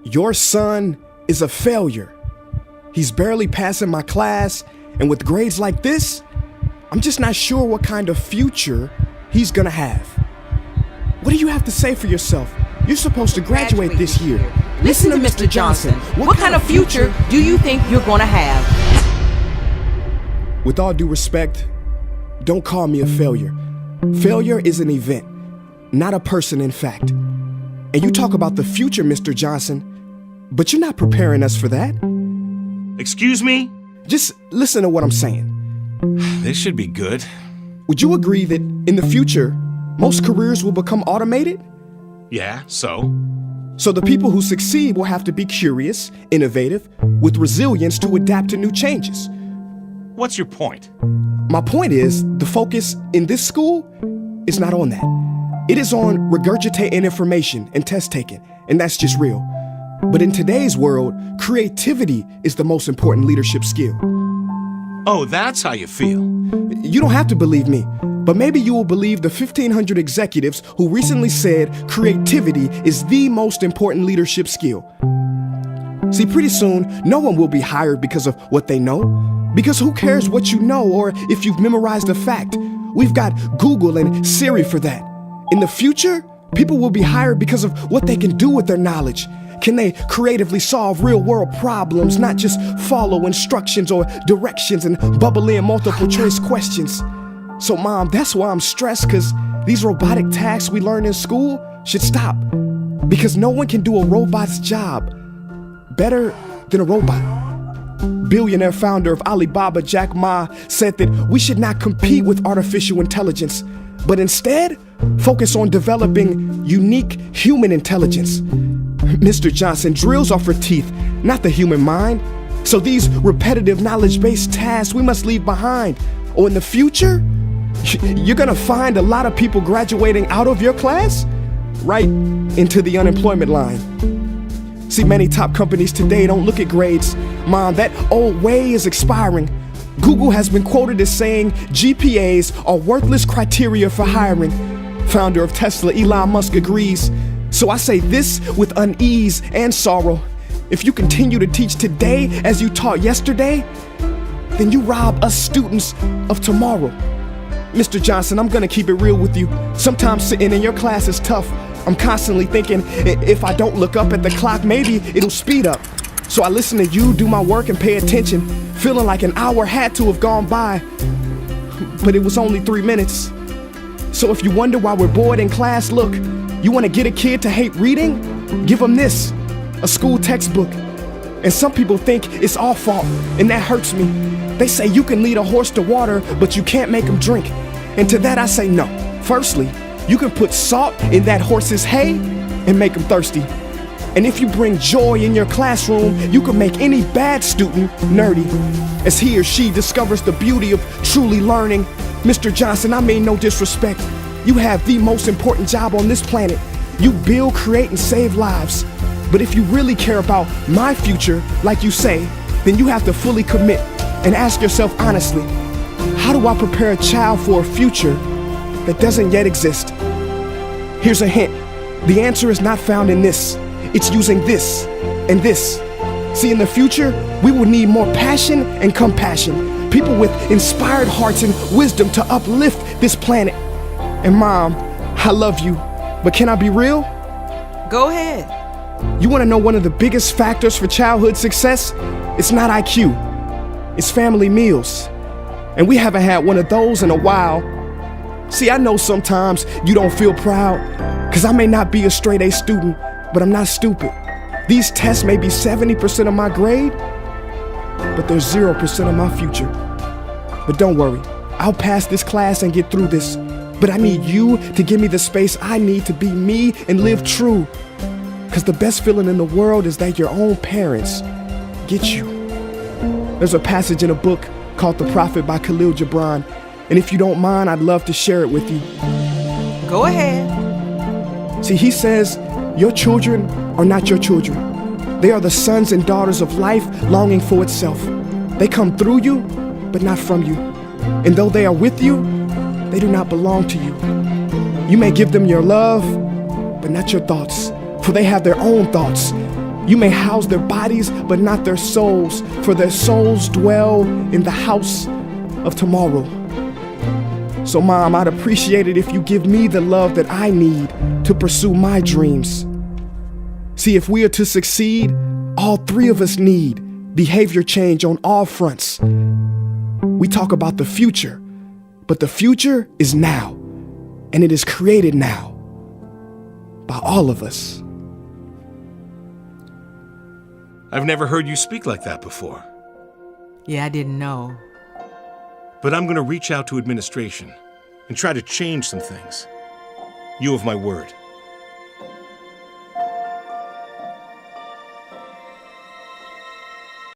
Your son is a failure. He's barely passing my class, and with grades like this, I'm just not sure what kind of future he's gonna have. What do you have to say for yourself? You're supposed to graduate this year. Listen to Mr. Johnson. What kind of future do you think you're going to have? With all due respect, don't call me a failure. Failure is an event, not a person, in fact. And you talk about the future, Mr. Johnson, but you're not preparing us for that. Excuse me? Just listen to what I'm saying. This should be good. Would you agree that in the future, most careers will become automated? Yeah, so? So the people who succeed will have to be curious, innovative, with resilience to adapt to new changes. What's your point? My point is, the focus in this school is not on that. It is on regurgitating information and test taking, and that's just real. But in today's world, creativity is the most important leadership skill. Oh, that's how you feel. You don't have to believe me, but maybe you will believe the 1,500 executives who recently said creativity is the most important leadership skill. See, pretty soon, no one will be hired because of what they know. Because who cares what you know or if you've memorized a fact? We've got Google and Siri for that. In the future, people will be hired because of what they can do with their knowledge. Can they creatively solve real-world problems, not just follow instructions or directions and bubble in multiple choice questions? So, Mom, that's why I'm stressed, because these robotic tasks we learn in school should stop. Because no one can do a robot's job better than a robot. Billionaire founder of Alibaba, Jack Ma, said that we should not compete with artificial intelligence, but instead focus on developing unique human intelligence. Mr. Johnson, drills are for teeth, not the human mind. So these repetitive knowledge-based tasks we must leave behind. Or in the future, you're gonna find a lot of people graduating out of your class right into the unemployment line. See, many top companies today don't look at grades. Mom, that old way is expiring. Google has been quoted as saying GPAs are worthless criteria for hiring. Founder of Tesla, Elon Musk, agrees. So I say this with unease and sorrow. If you continue to teach today as you taught yesterday, then you rob us students of tomorrow. Mr. Johnson, I'm gonna keep it real with you. Sometimes sitting in your class is tough. I'm constantly thinking, if I don't look up at the clock, maybe it'll speed up. So I listen to you do my work and pay attention, feeling like an hour had to have gone by, but it was only 3 minutes. So if you wonder why we're bored in class, look, you wanna get a kid to hate reading? Give them this, a school textbook. And some people think it's our fault, and that hurts me. They say you can lead a horse to water, but you can't make him drink. And to that I say no. Firstly, you can put salt in that horse's hay and make him thirsty. And if you bring joy in your classroom, you can make any bad student nerdy, as he or she discovers the beauty of truly learning. Mr. Johnson, I mean no disrespect. You have the most important job on this planet. You build, create, and save lives. But if you really care about my future, like you say, then you have to fully commit and ask yourself honestly, how do I prepare a child for a future that doesn't yet exist? Here's a hint. The answer is not found in this. It's using this and this. See, in the future, we will need more passion and compassion. People with inspired hearts and wisdom to uplift this planet. And Mom, I love you, but can I be real? Go ahead. You want to know one of the biggest factors for childhood success? It's not IQ. It's family meals. And we haven't had one of those in a while. See, I know sometimes you don't feel proud, because I may not be a straight A student, but I'm not stupid. These tests may be 70% of my grade, but they're 0% of my future. But don't worry, I'll pass this class and get through this. But I need you to give me the space I need to be me and live true. Because the best feeling in the world is that your own parents get you. There's a passage in a book called The Prophet by Khalil Gibran, and if you don't mind, I'd love to share it with you. Go ahead. See, he says, your children are not your children. They are the sons and daughters of life longing for itself. They come through you, but not from you. And though they are with you, they do not belong to you. You may give them your love, but not your thoughts, for they have their own thoughts. You may house their bodies, but not their souls, for their souls dwell in the house of tomorrow. So, Mom, I'd appreciate it if you give me the love that I need to pursue my dreams. See, if we are to succeed, all three of us need behavior change on all fronts. We talk about the future, but the future is now, and it is created now by all of us. I've never heard you speak like that before. Yeah, I didn't know. But I'm going to reach out to administration and try to change some things. You have my word.